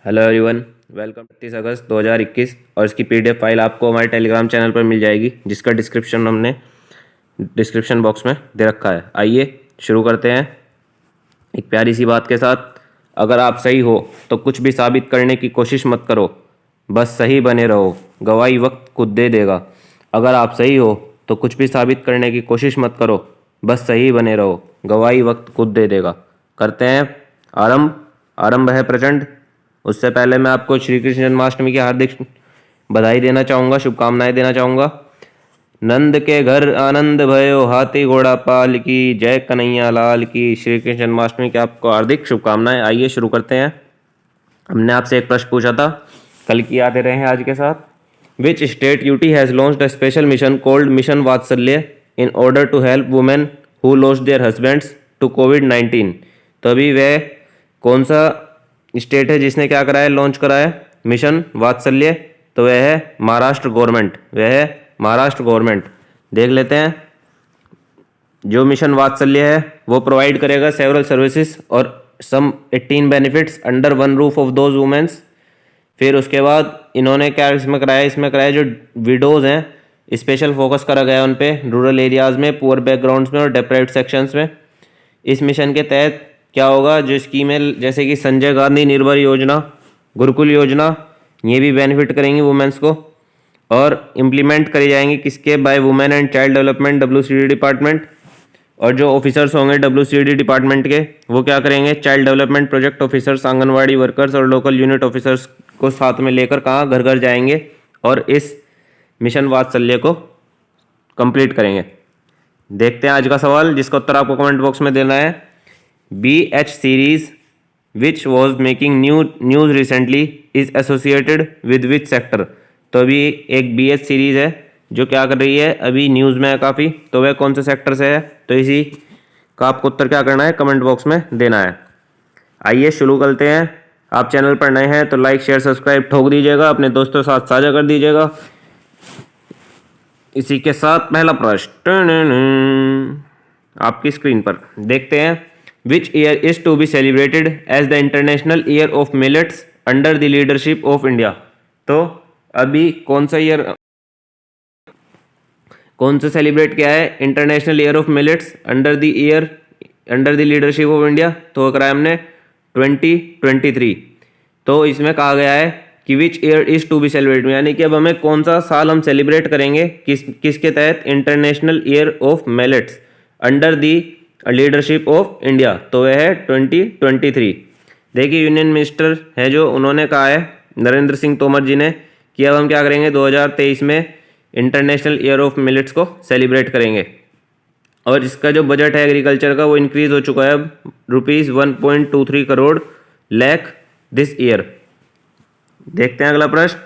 Hello everyone, welcome 31 अगस्त 2021 और इसकी PDF file आपको हमारे टेलीग्राम चैनल पर मिल जाएगी, जिसका डिस्क्रिप्शन हमने डिस्क्रिप्शन बॉक्स में दे रखा है। आइए शुरू करते हैं एक प्यारी सी बात के साथ। अगर आप सही हो तो कुछ भी साबित करने की कोशिश मत करो, बस सही बने रहो, गवाही वक्त खुद दे देगा। अगर आप सही हो तो कुछ भी साबित करने की कोशिश मत करो, बस सही बने रहो, गवाही वक्त खुद दे देगा। करते हैं आरंभ। आरंभ है प्रचंड। उससे पहले मैं आपको श्री कृष्ण जन्माष्टमी की हार्दिक बधाई देना चाहूँगा, शुभकामनाएं देना चाहूँगा। नंद के घर आनंद भयो, हाथी घोड़ा पाल की, जय कन्हैया लाल की। श्री कृष्ण जन्माष्टमी की आपको हार्दिक शुभकामनाएं। आइए शुरू करते हैं। हमने आपसे एक प्रश्न पूछा था, कल की यादें रहे हैं आज के साथ। Which state UT has launched a special mission called mission Vatsalya in order to help women who lost their husbands to कोविड-19। तो अभी वह कौन सा स्टेट है जिसने क्या करा है, लॉन्च करा है मिशन वात्सल्य? तो वह है महाराष्ट्र गवर्नमेंट। वह है महाराष्ट्र गवर्नमेंट। देख लेते हैं। जो मिशन वात्सल्य है वो प्रोवाइड करेगा सेवरल सर्विसेज और some 18 benefits under one roof of those womens. फिर उसके बाद इन्होंने क्या इसमें कराया, इसमें कराया जो विडोज़ हैं, स्पेशल फोकस करा गया उन पे, रूरल एरियाज़ में, पुअर बैकग्राउंड्स में और डेप्राइव्ड सेक्शंस में। इस मिशन के तहत क्या होगा, जो स्कीमें जैसे कि संजय गांधी निर्भर योजना, गुरुकुल योजना, ये भी बेनिफिट करेंगी वुमेन्स को और इम्प्लीमेंट करी जाएंगी किसके, by women and child development WCD department. और जो ऑफिसर्स होंगे WCD डिपार्टमेंट के, वो क्या करेंगे, child development project officers, anganwadi workers और लोकल यूनिट ऑफिसर्स को साथ में लेकर कहाँ, घर घर जाएंगे और इस मिशन वात्सल्य को कंप्लीट करेंगे। देखते हैं आज का सवाल, जिसका उत्तर आपको कमेंट बॉक्स में देना है। BH series which was making news recently is associated with which sector? तो अभी एक BH सीरीज है जो क्या कर रही है, अभी न्यूज़ में है काफ़ी, तो वह कौन से सेक्टर से है? तो इसी का आपको उत्तर क्या करना है, कमेंट बॉक्स में देना है। आइए शुरू करते हैं। आप चैनल पर नए हैं तो लाइक शेयर सब्सक्राइब ठोक दीजिएगा, अपने दोस्तों के साथ साझा कर दीजिएगा। इसी के साथ पहला प्रश्न आपकी स्क्रीन पर देखते हैं। Which year is to be celebrated as the international year of millets under the leadership of India? तो अभी कौन सा ईयर, कौन सा सेलिब्रेट किया है international year of millets under the leadership of India? तो कराया हमने 2023। तो इसमें कहा गया है कि which year is to be celebrated, यानी कि अब हमें कौन सा साल हम सेलिब्रेट करेंगे, किसके तहत, international year of millets under the leadership of India. तो वह है 2023। देखिए यूनियन मिनिस्टर है जो, उन्होंने कहा है नरेंद्र सिंह तोमर जी ने कि अब हम क्या करेंगे, 2023 में इंटरनेशनल ईयर ऑफ मिलेट्स को सेलिब्रेट करेंगे। और इसका जो बजट है एग्रीकल्चर का, वो इंक्रीज हो चुका है अब ₹1.23 करोड़ लाख दिस ईयर। देखते हैं अगला प्रश्न।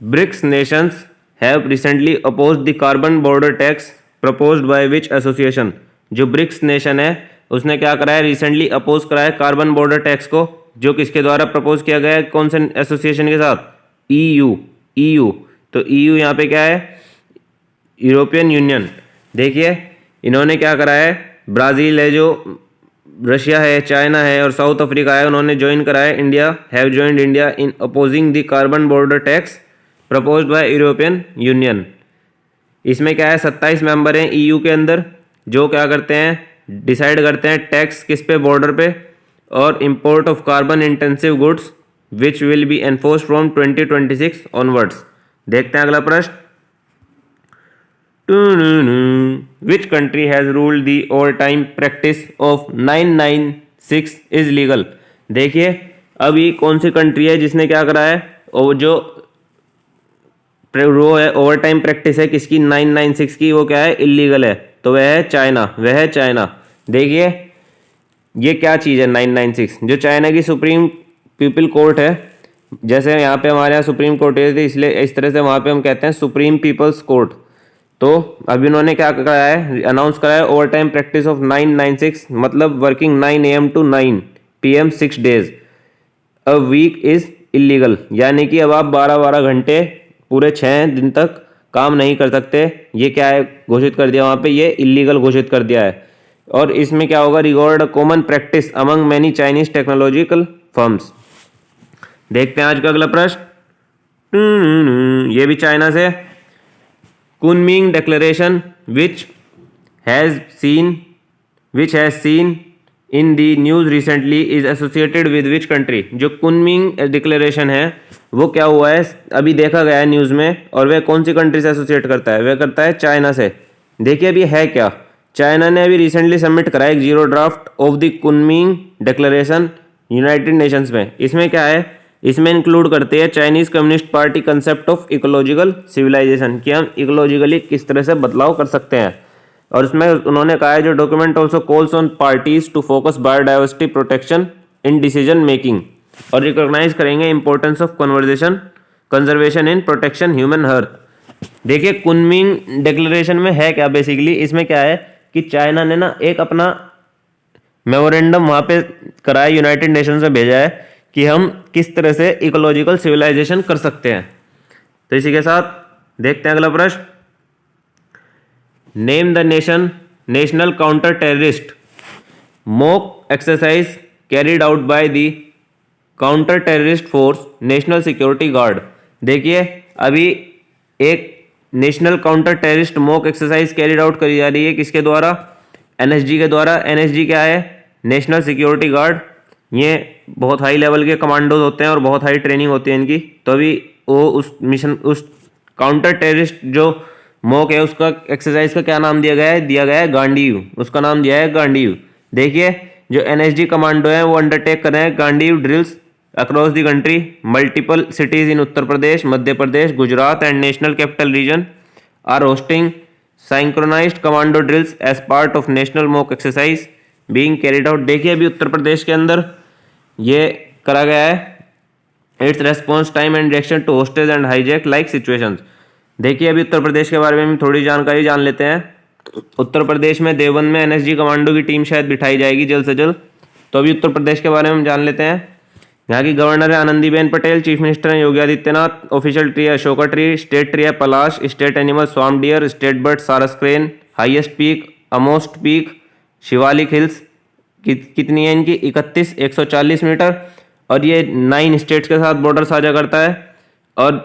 BRICS nations have recently opposed the carbon border tax proposed by which association? जो ब्रिक्स नेशन है उसने क्या करा है, रिसेंटली अपोज करा है कार्बन बॉर्डर टैक्स को, जो किसके द्वारा प्रपोज किया गया है, कौन से एसोसिएशन के साथ? EU। तो EU यहाँ पे क्या है, यूरोपियन यूनियन। देखिए इन्होंने क्या करा है, ब्राज़ील है जो, रशिया है, चाइना है और साउथ अफ्रीका है, उन्होंने ज्वाइन करा है, India have joined India in opposing the carbon border tax proposed bye European union. इसमें क्या है, 27 मेंबर हैं EU के अंदर, जो क्या करते हैं, डिसाइड करते हैं टैक्स किस पे, बॉर्डर पे, और import of carbon intensive goods which will be enforced from 2026 onwards. देखते हैं अगला प्रश्न। Which country has ruled the over time practice of 996 is legal? देखिए अब ये कौन सी कंट्री है जिसने क्या करा है, और जो वो है ओवर टाइम प्रैक्टिस है किसकी, 996 की, वो क्या है, इलीगल है। तो वह है चाइना। वह है चाइना। देखिए ये क्या चीज़ है 996, जो चाइना की सुप्रीम पीपल कोर्ट है। जैसे यहाँ पे हमारे यहाँ सुप्रीम कोर्ट है, इसलिए इस तरह से वहाँ पे हम कहते हैं सुप्रीम पीपल्स कोर्ट। तो अभी उन्होंने क्या कराया है, अनाउंस कराया है ओवर टाइम प्रैक्टिस ऑफ 996, मतलब working 9 AM to 9 PM 6 days a week is illegal. यानी कि अब आप 12-12 घंटे पूरे 6 दिन तक काम नहीं कर सकते। ये क्या है, घोषित कर दिया वहाँ पे, ये इलीगल घोषित कर दिया है। और इसमें क्या होगा, record a common practice among many Chinese technological firms. देखते हैं आज का अगला प्रश्न, ये भी चाइना से। Kunming declaration which has seen in the news recently is associated with which country. जो कुनमिंग डिक्लेरेशन है वो क्या हुआ है, अभी देखा गया है न्यूज़ में, और वह कौन सी कंट्री से एसोसिएट करता है, वह करता है चाइना से। देखिए अभी है क्या, चाइना ने अभी रिसेंटली सबमिट करा एक zero draft of the Kunming declaration United Nations में। इसमें क्या है, इसमें इंक्लूड करते हैं Chinese communist party concept of ecological civilization, कि हम इकोलॉजिकली किस तरह से बदलाव कर सकते हैं। और इसमें उन्होंने कहा है जो document also calls on parties to focus biodiversity protection in decision making और रिकॉग्नाइज करेंगे importance of conservation in protection human earth. देखिए कुनमिंग डिक्लेरेशन में है क्या, बेसिकली इसमें क्या है कि चाइना ने ना एक अपना मेमोरेंडम वहाँ पे कराया, यूनाइटेड नेशंस में भेजा है कि हम किस तरह से इकोलॉजिकल सिविलाइजेशन कर सकते हैं। तो इसी के साथ देखते हैं अगला प्रश्न, name the national counter terrorist mock exercise carried out by the counter terrorist force national security guard. देखिए अभी एक national counter terrorist mock exercise carried out करी जा रही है, किसके द्वारा, एनएसजी के द्वारा। एनएसजी क्या है, नेशनल सिक्योरिटी गार्ड। ये बहुत हाई लेवल के कमांडोज होते हैं और बहुत हाई ट्रेनिंग होती है इनकी। तो अभी वो उस मिशन, उस काउंटर टेररिस्ट जो मॉक है उसका एक्सरसाइज का क्या नाम दिया गया है गांडीव, उसका नाम दिया है गांडीव। देखिए जो एनएसजी कमांडो है वो अंडरटेक कर रहे हैं Gandiv drills across the country, multiple cities in Uttar Pradesh, Madhya Pradesh, Gujarat and national capital region are hosting synchronized commando drills as part of national mock exercise being carried out. देखिए अभी उत्तर प्रदेश के अंदर ये करा गया है, it's response time and reaction to hostage and hijack like situations. देखिए अभी उत्तर प्रदेश के बारे में हम थोड़ी जानकारी जान लेते हैं। उत्तर प्रदेश में देवबंद में एनएसजी कमांडो की टीम शायद बिठाई जाएगी जल्द से जल्द। तो अभी उत्तर प्रदेश के बारे में हम जान लेते हैं। यहाँ की गवर्नर है आनंदीबेन पटेल, चीफ मिनिस्टर हैं योगी आदित्यनाथ, ऑफिशियल ट्री है अशोका ट्री, स्टेट ट्री है Palash, state animal swamp deer, state bird sarus crane, highest peak अमोस्ट पीक शिवालिक हिल्स कितनी है इनकी 31,140 मीटर, और ये 9 स्टेट्स के साथ बॉर्डर साझा करता है, और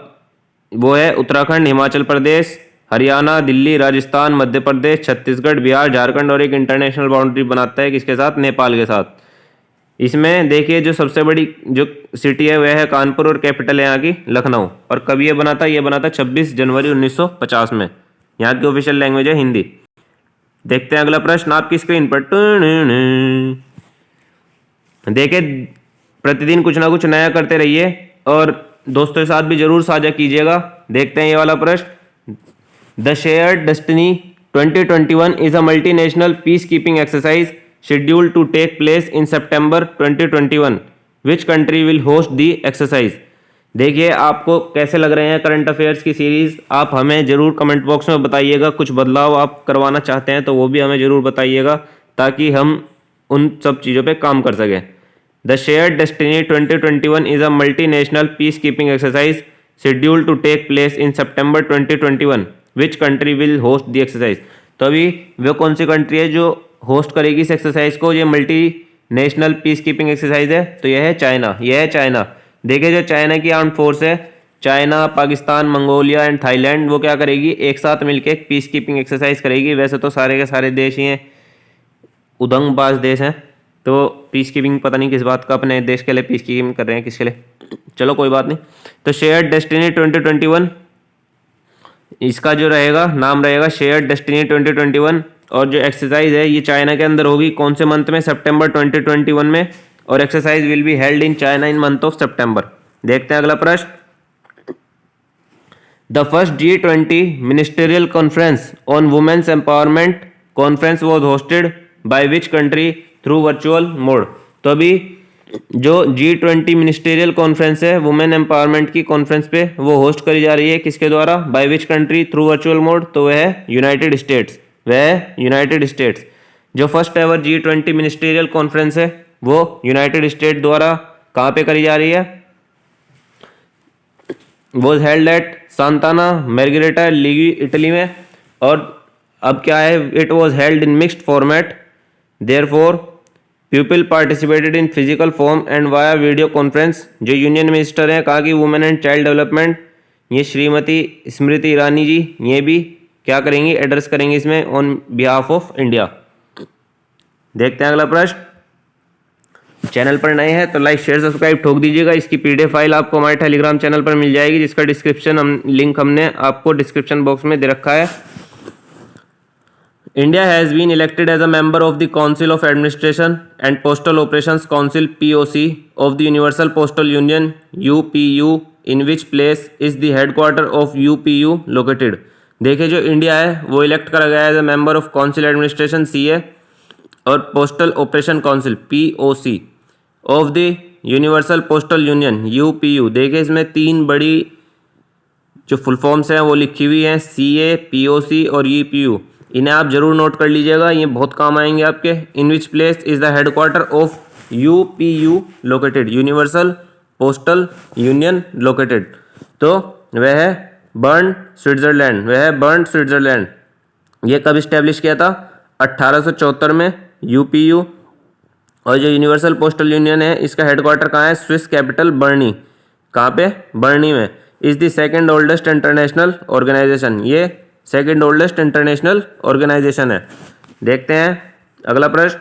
वो है उत्तराखंड, हिमाचल प्रदेश, हरियाणा, दिल्ली, राजस्थान, मध्य प्रदेश, छत्तीसगढ़, बिहार, झारखंड, और एक इंटरनेशनल बाउंड्री बनाता है किसके साथ, नेपाल के साथ। इसमें देखिए जो सबसे बड़ी जो सिटी है वह है कानपुर और कैपिटल है यहाँ की लखनऊ। और कब ये बना था, ये बना था 26 जनवरी 1950 में। यहाँ की ऑफिशियल लैंग्वेज है हिंदी। देखते हैं अगला प्रश्न आपकी स्क्रीन पर। देखिए प्रतिदिन कुछ ना कुछ नया करते रहिए और दोस्तों के साथ भी जरूर साझा कीजिएगा। देखते हैं ये वाला प्रश्न, the shared destiny 2021 is a multinational peace keeping exercise scheduled to take place in September 2021. Which country will host the exercise? देखिए आपको कैसे लग रहे हैं करंट अफेयर्स की सीरीज, आप हमें जरूर कमेंट बॉक्स में बताइएगा। कुछ बदलाव आप करवाना चाहते हैं तो वो भी हमें जरूर बताइएगा ताकि हम उन सब चीज़ों पे काम कर सकें। The shared destiny 2021 is a multinational peace keeping exercise scheduled to take place in September 2021. Which country will host the exercise? तो अभी वो कौन सी कंट्री है जो होस्ट करेगी इस एक्सरसाइज को, ये multi national piece keeping exercise है, तो यह है चाइना। यह है चाइना। देखिए जो चाइना की आर्म्ड फोर्स है, China, Pakistan, Mongolia and Thailand, वो क्या करेगी, एक साथ मिलकर एक पीस कीपिंग एक्सरसाइज करेगी। वैसे तो सारे के सारे देश ही हैं उदंगबाज देश हैं, तो पीस कीपिंग पता नहीं किस बात का अपने देश के लिए पीस कीपिंग कर रहे हैं, किसके लिए, चलो कोई बात नहीं। तो शेयर्ड डेस्टिनी 2021 इसका जो रहेगा नाम रहेगा शेयर्ड डेस्टिनी 2021। और जो एक्सरसाइज है ये चाइना के अंदर होगी, कौन से मंथ में, सितंबर 2021 में, और exercise will be held in China in month of September. देखते हैं अगला प्रश्न, the first G20 ministerial conference on women's empowerment conference was hosted by which country through virtual mode. तो अभी जो G20 मिनिस्टेरियल कॉन्फ्रेंस है वुमेन एम्पावरमेंट की conference पे, वो होस्ट करी जा रही है किसके द्वारा, by which country through virtual mode, तो वह है यूनाइटेड स्टेट्स। वह यूनाइटेड स्टेट्स। जो first ever G20 ministerial conference है वो यूनाइटेड स्टेट द्वारा कहाँ पे करी जा रही है, was held at Santana margherita लीगी इटली में। और अब क्या है, it was held in mixed format therefore people participated in physical form and via video conference. जो यूनियन मिनिस्टर हैं कहा कि वुमेन एंड चाइल्ड डेवलपमेंट, ये श्रीमती स्मृति ईरानी जी, ये भी क्या करेंगी, एड्रेस करेंगे इसमें ऑन बिहाफ ऑफ इंडिया। देखते हैं अगला प्रश्न। चैनल पर नए हैं तो लाइक शेयर सब्सक्राइब ठोक दीजिएगा। इसकी पीडीएफ फाइल आपको हमारे टेलीग्राम चैनल पर मिल जाएगी, जिसका लिंक हमने आपको डिस्क्रिप्शन बॉक्स में दे रखा है। India has been elected as a member of the council of administration and postal operations council POC of the universal postal union UPU, in which place is the headquarter of UPU located. देखिए जो India है वो elect करा गया है as a member of council administration CA और postal operation council POC of the universal postal union UPU। देखिए इसमें तीन बड़ी जो फुल फॉर्म्स हैं वो लिखी हुई हैं, CA, POC और UPU। इन्हें आप जरूर नोट कर लीजिएगा, ये बहुत काम आएंगे आपके। In which place is the headquarter of UPU located, universal postal union located. तो वह है बर्न स्विट्जरलैंड, वह है बर्न स्विट्जरलैंड। ये कब इस्टेब्लिश किया था? 1874 में UPU। और जो यूनिवर्सल पोस्टल यूनियन है इसका हेडक्वार्टर कहाँ है? Swiss capital Berne. कहाँ पे? बर्नी में। Is the second oldest international organisation, ये सेकेंड ओल्डेस्ट इंटरनेशनल ऑर्गेनाइजेशन है। देखते हैं अगला प्रश्न।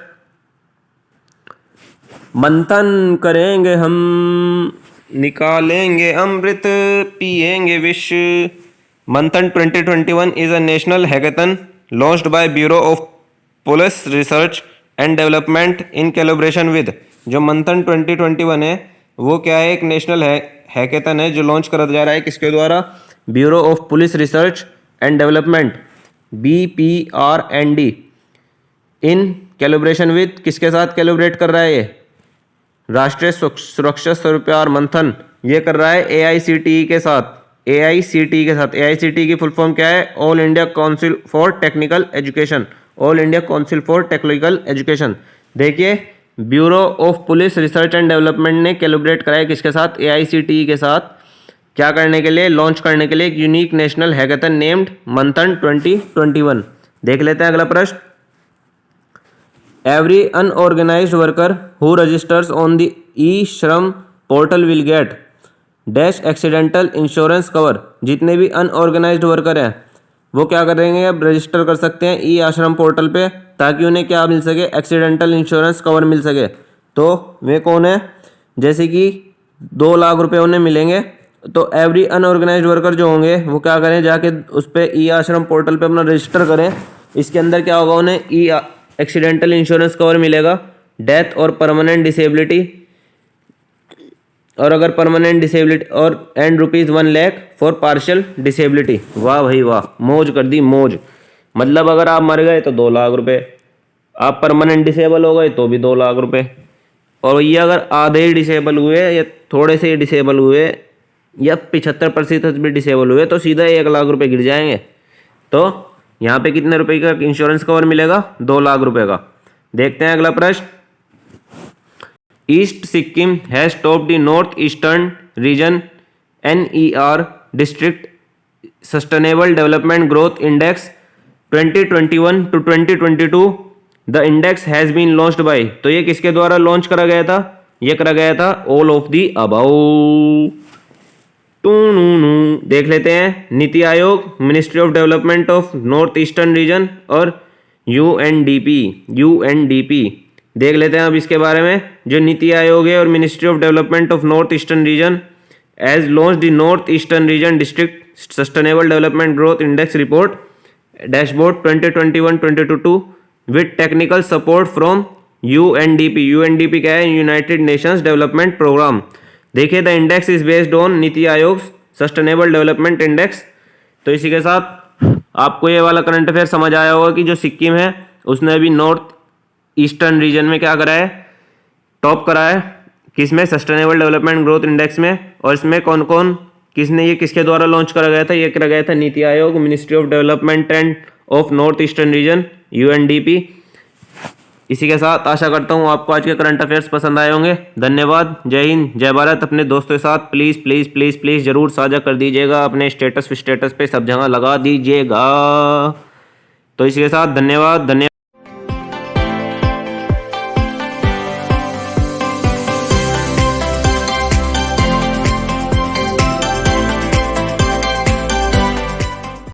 मंथन करेंगे हम, निकालेंगे अमृत, पिएंगे विष। मंथन 2021 is a national hackathon launched by bureau of police research and development in collaboration with. जो मंथन 2021 है वो क्या है? एक नेशनल हैकेथन है जो लॉन्च करा जा रहा है किसके द्वारा? Bureau of police research and development BPRND in collaboration with. किसके साथ कोलैबोरेट कर रहा है ये? राष्ट्रीय सुरक्षा स्वरूपार मंथन ये कर रहा है AICTE के साथ। AICTE के साथ। AICTE की फुल फॉर्म क्या है? All India council for technical education. All India council for technical education. देखिए bureau of police research and development ने कोलैबोरेट कराया किसके साथ? AICTE के साथ। क्या करने के लिए? लॉन्च करने के लिए एक यूनिक नेशनल हैकेथन नेम्ड मंथन 2021। देख लेते हैं अगला प्रश्न। Every unorganised worker who registers on the e-Shram portal will get dash accidental insurance cover. जितने भी अनऑर्गेनाइज्ड वर्कर हैं वो क्या करेंगे? अब रजिस्टर कर सकते हैं ई-आश्रम पोर्टल पे, ताकि उन्हें क्या मिल सके? एक्सीडेंटल इंश्योरेंस कवर मिल सके। तो वे कौन है? जैसे कि 2 लाख रुपए उन्हें मिलेंगे। तो एवरी अनऑर्गेनाइज्ड वर्कर जो होंगे वो क्या करें? जाके उस पर ई-आश्रम पोर्टल पे अपना रजिस्टर करें। इसके अंदर क्या होगा? उन्हें एक्सीडेंटल इंश्योरेंस कवर मिलेगा, डेथ और परमानेंट डिसेबिलिटी, और अगर परमानेंट डिसेबिलिटी और and ₹1 lakh for partial disability. वाह भाई वाह, मौज कर दी मौज। मतलब अगर आप मर गए तो 2 लाख रुपए, आप परमानेंट डिसेबल हो गए तो भी 2 लाख रुपए, और ये अगर आधे ही डिसेबल हुए या थोड़े से ही डिसेबल हुए या 75% भी डिसेबल हुए तो सीधा 1 लाख रुपए गिर जाएंगे। तो यहाँ पे कितने रुपए का इंश्योरेंस कवर मिलेगा? 2 लाख रुपए का। देखते हैं अगला प्रश्न। East Sikkim has topped the north eastern region NER district sustainable development growth index 2021 to 2022। The index has been launched by. तो ये किसके द्वारा लॉन्च करा गया था? ये करा गया था ऑल ऑफ दी अबाउ। देख लेते हैं। NITI Aayog, ministry of development of north eastern reason और UNDP। देख लेते हैं अब इसके बारे में। जो नीति आयोग है और ministry of development of north eastern region as launch the north eastern region district sustainable development growth index report dashboard 2021-2022 with technical support from UNDP। UNDP क्या है? United Nations development programme. देखिए the index is based on NITI Aayog sustainable development index. तो इसी के साथ आपको ये वाला करंट अफेयर समझ आया होगा कि जो सिक्किम है उसने अभी नॉर्थ ईस्टर्न रीजन में क्या करा है? टॉप करा है। किसमें? सस्टेनेबल डेवलपमेंट ग्रोथ इंडेक्स में। और इसमें कौन कौन, किसने, ये किसके द्वारा लॉन्च करा गया था? ये करा गया था NITI Aayog, ministry of development end of north eastern reason UNDP। इसी के साथ आशा करता हूँ आपको आज के करंट अफेयर्स पसंद आए होंगे। धन्यवाद। जय हिंद, जय भारत। अपने दोस्तों के साथ प्लीज़ प्लीज़ प्लीज़ प्लीज़ ज़रूर साझा कर दीजिएगा। अपने स्टेटस पे सब जगह लगा दीजिएगा। तो इसी के साथ धन्यवाद।